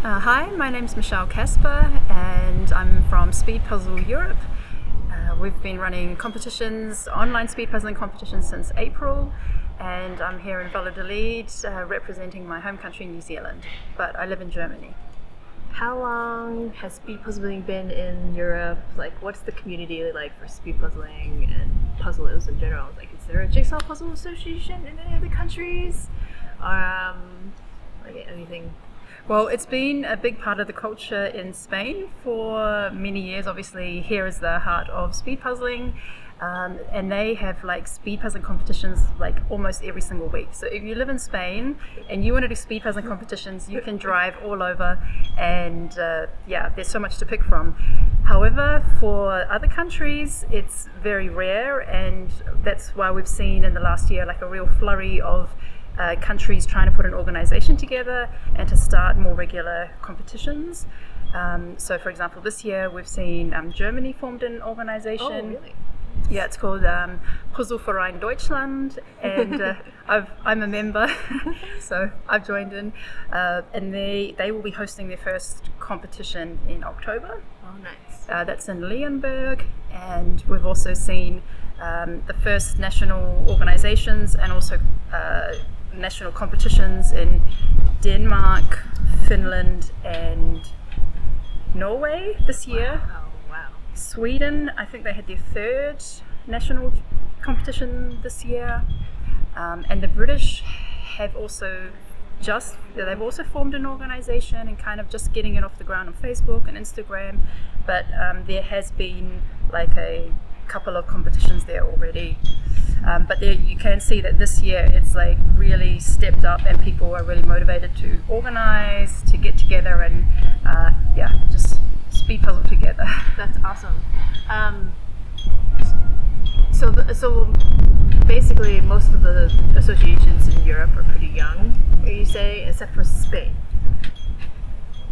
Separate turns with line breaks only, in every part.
Hi, my name's Michelle Kasper and I'm from SpeedPuzzle Europe. We've been running competitions, online speed puzzling competitions since April, and I'm here in Valladolid representing my home country, New Zealand, but I live in Germany.
How long has speed puzzling been in Europe? Like, what's the community like for speed puzzling and puzzlers in general? Like, is there a Jigsaw Puzzle Association in any other countries? Like anything?
Well, it's been a big part of the culture in Spain for many years. Obviously, here is the heart of speed puzzling, and they have like speed puzzling competitions like almost every single week. So if you live in Spain and you want to do speed puzzling competitions, you can drive all over, and there's so much to pick from. However, for other countries, it's very rare, and that's why we've seen in the last year like a real flurry of countries trying to put an organization together and to start more regular competitions. So for example, this year we've seen Germany formed an organization.
Oh, really?
Yeah, it's called Puzzleverein Deutschland, and I'm a member, so I've joined in, and they will be hosting their first competition in October.
Oh, nice.
That's in Leonberg, and we've also seen the first national organizations and also national competitions in Denmark, Finland, and Norway this year.
Wow.
Sweden, I think they had their third national competition this year, and the British have also they've also formed an organization and kind of just getting it off the ground on Facebook and Instagram, but there has been like a couple of competitions there already. But there you can see that this year it's like really stepped up and people are really motivated to organize, to get together and just speed puzzle together.
That's awesome. So basically most of the associations in Europe are pretty young, you say, except for Spain.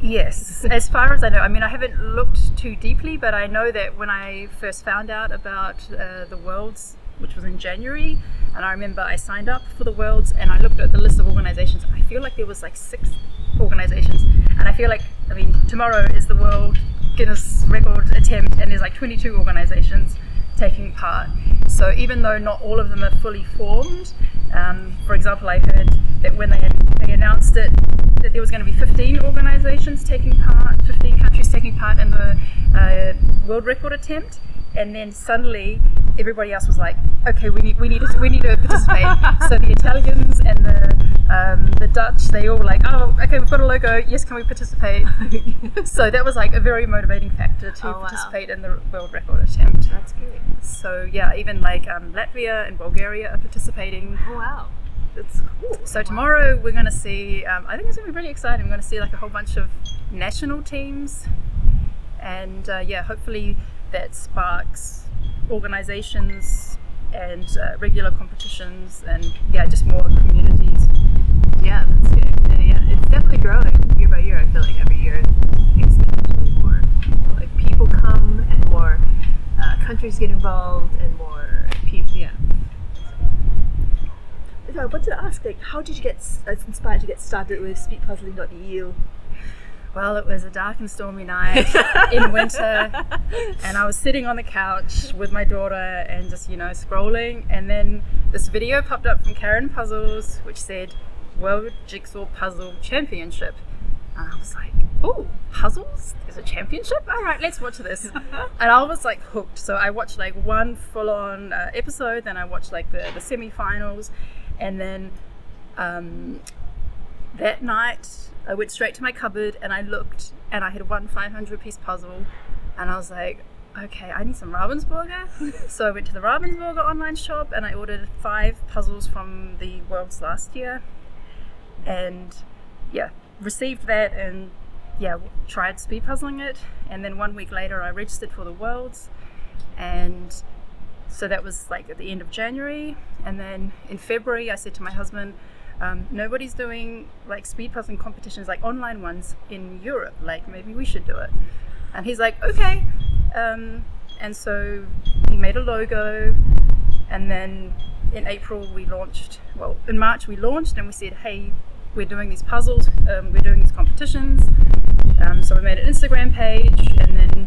Yes, as far as I know. I mean, I haven't looked too deeply, but I know that when I first found out about the Worlds, which was in January, and I remember I signed up for the Worlds and I looked at the list of organizations. I feel like there was like 6 organizations, and I feel like, I mean, tomorrow is the World Guinness Record attempt and there's like 22 organizations taking part. So even though not all of them are fully formed, for example, I heard that when they announced it, that there was going to be 15 organizations taking part, 15 countries taking part in the world record attempt, and then suddenly everybody else was like, okay, we need to participate. So the Italians and the Dutch, they all were like, oh, okay, we've got a logo, yes, can we participate? So that was like a very motivating factor to participate in the world record attempt.
That's great.
So yeah, even like Latvia and Bulgaria are participating.
Oh wow, that's cool.
So tomorrow we're going to see, I think it's going to be really exciting. We're going to see like a whole bunch of national teams, and hopefully that sparks organizations and regular competitions and just more communities.
Yeah, that's good. And yeah, it's definitely growing year by year. I feel like every year exponentially more like people come and more countries get involved and more people. Yeah. So I wanted to ask, like, how did you get inspired to get started with SpeedPuzzle.eu?
Well, it was a dark and stormy night in winter, and I was sitting on the couch with my daughter and just, scrolling, and then this video popped up from Karen Puzzles which said World Jigsaw Puzzle Championship, and I was like, oh, puzzles? There's a championship? All right, let's watch this. And I was like hooked. So I watched like one full-on episode, then I watched like the semi-finals, and then that night I went straight to my cupboard and I looked and I had one 500-piece puzzle, and I was like, okay, I need some Ravensburger. So I went to the Ravensburger online shop and I ordered 5 puzzles from the Worlds last year, and received that and tried speed puzzling it, and then 1 week later I registered for the Worlds, and so that was like at the end of January. And then in February I said to my husband, nobody's doing like speed puzzling competitions, like online ones in Europe, like maybe we should do it. And he's like, okay. And so he made a logo, and then in March we launched, and we said, hey, we're doing these puzzles, we're doing these competitions. So we made an Instagram page and then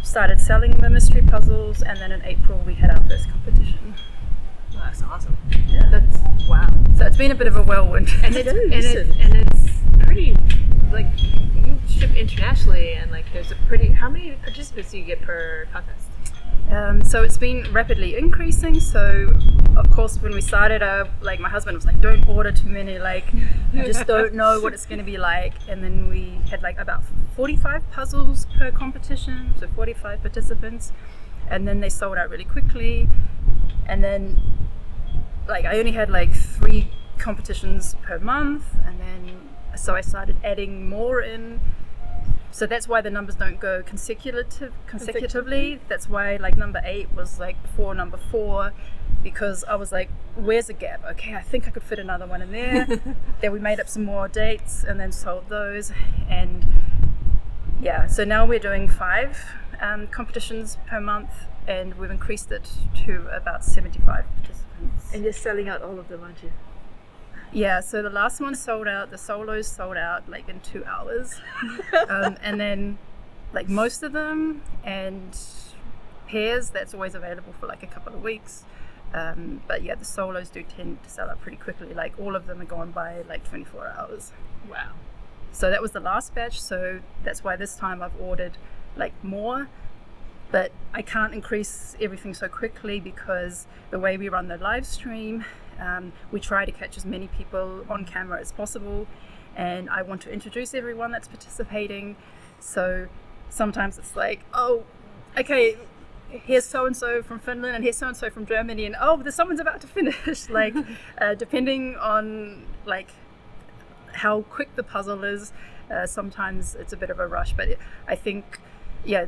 started selling the mystery puzzles, and then in April we had our first competition.
Oh, that's awesome. Yeah, that's wow.
So it's been a bit of a whirlwind.
And it's pretty, like, you ship internationally, and like there's a pretty. How many participants do you get per contest?
So it's been rapidly increasing. So of course when we started, like my husband was like, don't order too many, like you just don't know what it's going to be like. And then we had like about 45 puzzles per competition, so 45 participants, and then they sold out really quickly. And then like I only had like 3 competitions per month, and then so I started adding more in. So that's why the numbers don't go consecutively. That's why like number 8 was like before number 4, because I was like, where's the gap? Okay, I think I could fit another one in there. Then we made up some more dates and then sold those. And yeah, so now we're doing 5 competitions per month, and we've increased it to about 75 participants.
And you're selling out all of them, aren't you?
Yeah, so the last one sold out, the solos sold out like in 2 hours. And then like most of them, and pairs, that's always available for like a couple of weeks. But yeah, the solos do tend to sell out pretty quickly. Like all of them are gone by like 24 hours.
Wow.
So that was the last batch, so that's why this time I've ordered like more. But I can't increase everything so quickly because the way we run the live stream, we try to catch as many people on camera as possible, and I want to introduce everyone that's participating. So sometimes it's like, oh, okay, here's so-and-so from Finland, and here's so-and-so from Germany, and oh, there's someone's about to finish. Like, depending on like how quick the puzzle is, sometimes it's a bit of a rush. But I think, yeah,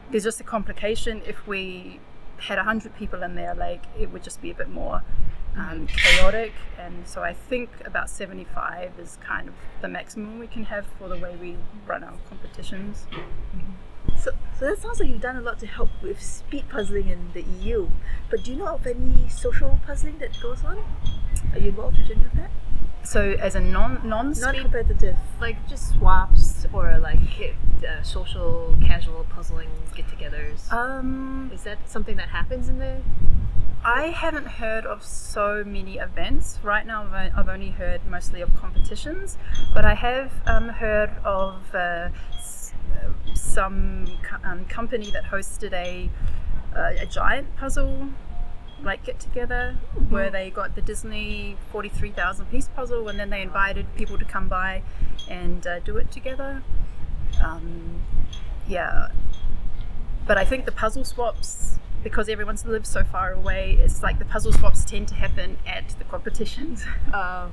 there's just a complication. If we had 100 people in there, like it would just be a bit more chaotic, and so I think about 75 is kind of the maximum we can have for the way we run our competitions.
So that sounds like you've done a lot to help with speed puzzling in the EU. But do you know of any social puzzling that goes on? Are you involved with any of that?
So as a non-speed,
Non-competitive.
Like just swaps or like social casual puzzling get-togethers. Is that something that happens in the?
I haven't heard of so many events. Right now I've only heard mostly of competitions, but I have heard of some company that hosted a giant puzzle like get together, where they got the Disney 43,000 piece puzzle, and then they invited people to come by and do it together. Yeah, but I think the puzzle swaps, because everyone lives so far away, it's like the puzzle swaps tend to happen at the competitions.
That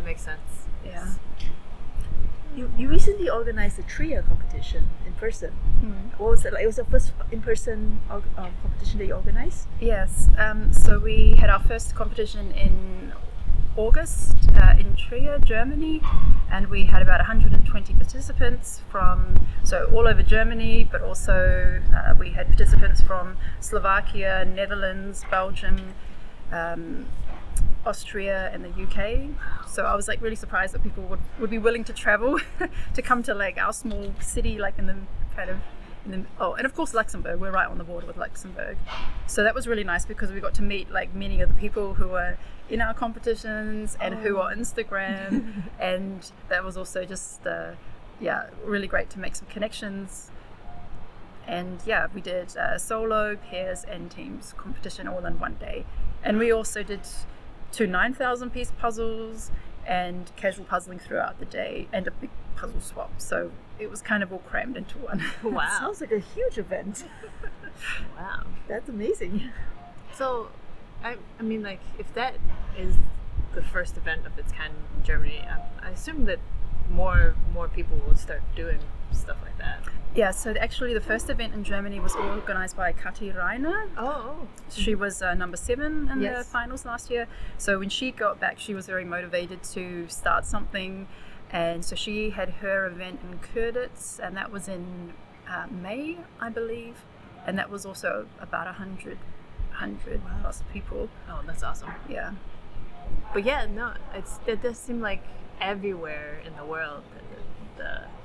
makes sense.
Yeah.
You recently organized a trio competition in person. What was it like? It was the first in-person competition that you organized?
Yes. So we had our first competition in August in Trier, Germany, and we had about 120 participants from all over Germany, but also we had participants from Slovakia, Netherlands, Belgium, Austria, and the UK. So I was like really surprised that people would be willing to travel to come to like our small city, like in the kind of and of course Luxembourg. We're right on the border with Luxembourg, so that was really nice because we got to meet like many of the people who were in our competitions and who are on Instagram, and that was also just really great to make some connections. And yeah, we did solo, pairs, and teams competition all in one day, and we also did 2 9,000 piece puzzles and casual puzzling throughout the day, and a big puzzle swap. So it was kind of all crammed into one.
Wow. Sounds like a huge event.
Wow.
That's amazing.
So, I mean, like, if that is the first event of its kind in Germany, I assume that more people will start doing stuff like that.
Yeah, so actually the first event in Germany was organized by Kati Reiner.
Oh.
She was number 7 in the finals last year. So when she got back, she was very motivated to start something. And so she had her event in Köditz, and that was in May, I believe. And that was also about 100 plus people.
Oh, that's awesome.
Yeah.
But yeah, no, it does seem like everywhere in the world,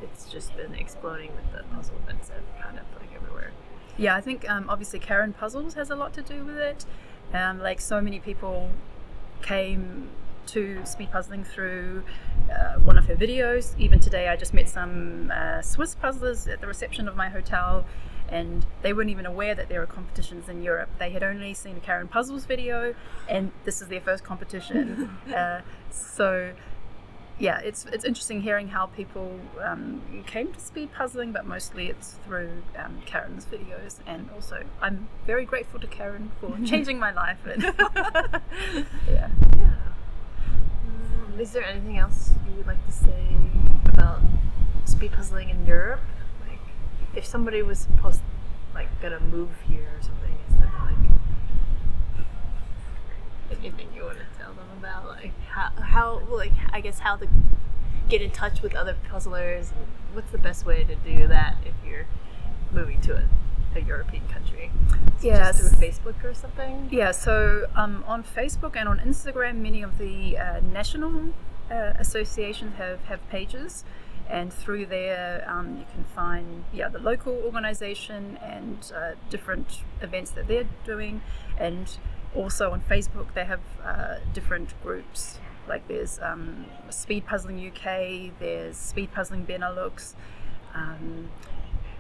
it's just been exploding with the puzzle events that kind of like everywhere.
Yeah, I think obviously Karen Puzzles has a lot to do with it. Like so many people came to speed puzzling through one of her videos. Even today I just met some Swiss puzzlers at the reception of my hotel, and they weren't even aware that there were competitions in Europe. They had only seen a Karen Puzzles video, and this is their first competition. So yeah, it's interesting hearing how people came to speed puzzling, but mostly it's through Karen's videos. And also I'm very grateful to Karen for changing my life. And yeah.
Is there anything else you would like to say about speed puzzling in Europe? Like, if somebody was supposed, like, gonna move here or something, is there like anything you want to tell them about, like how like I guess how to get in touch with other puzzlers, and what's the best way to do that if you're moving to a European country?
Yes.
Just through Facebook or something?
Yeah, so on Facebook and on Instagram, many of the national associations have pages, and through there you can find the local organization and different events that they're doing. And also on Facebook they have different groups, like there's Speed Puzzling UK, there's Speed Puzzling Benelux.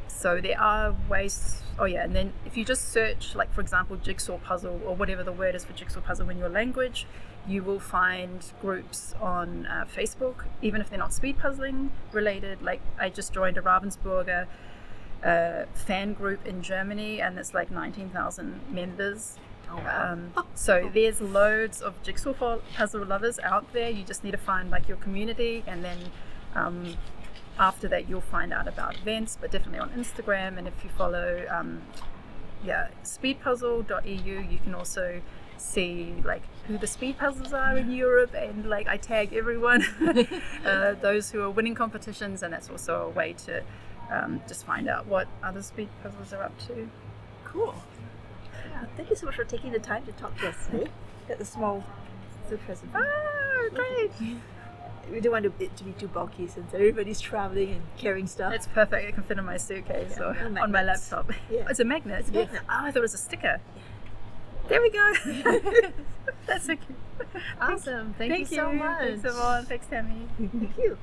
So there are ways, and then if you just search, like for example, jigsaw puzzle, or whatever the word is for jigsaw puzzle in your language, you will find groups on Facebook, even if they're not speed puzzling related. Like I just joined a Ravensburger fan group in Germany, and it's like 19,000 members.
Oh, wow.
So there's loads of jigsaw puzzle lovers out there. You just need to find like your community, and then after that you'll find out about events, but definitely on Instagram. And if you follow SpeedPuzzle.eu, you can also see like who the speed puzzlers are in Europe, and like I tag everyone those who are winning competitions, and that's also a way to just find out what other speed puzzlers are up to.
Cool. Yeah, thank you so much for taking the time to talk to us today. Got a small present.
Oh, great.
We don't want it to be too bulky since everybody's traveling and carrying stuff.
It's perfect. It can fit in my suitcase or
and
on my
magnets.
laptop.
Yeah.
It's a magnet.
It's a magnet.
Oh, I thought it was a sticker. There we go. That's so cute.
Awesome. Thank you so much.
Thanks, everyone. Thanks, Tammy.
Thank you.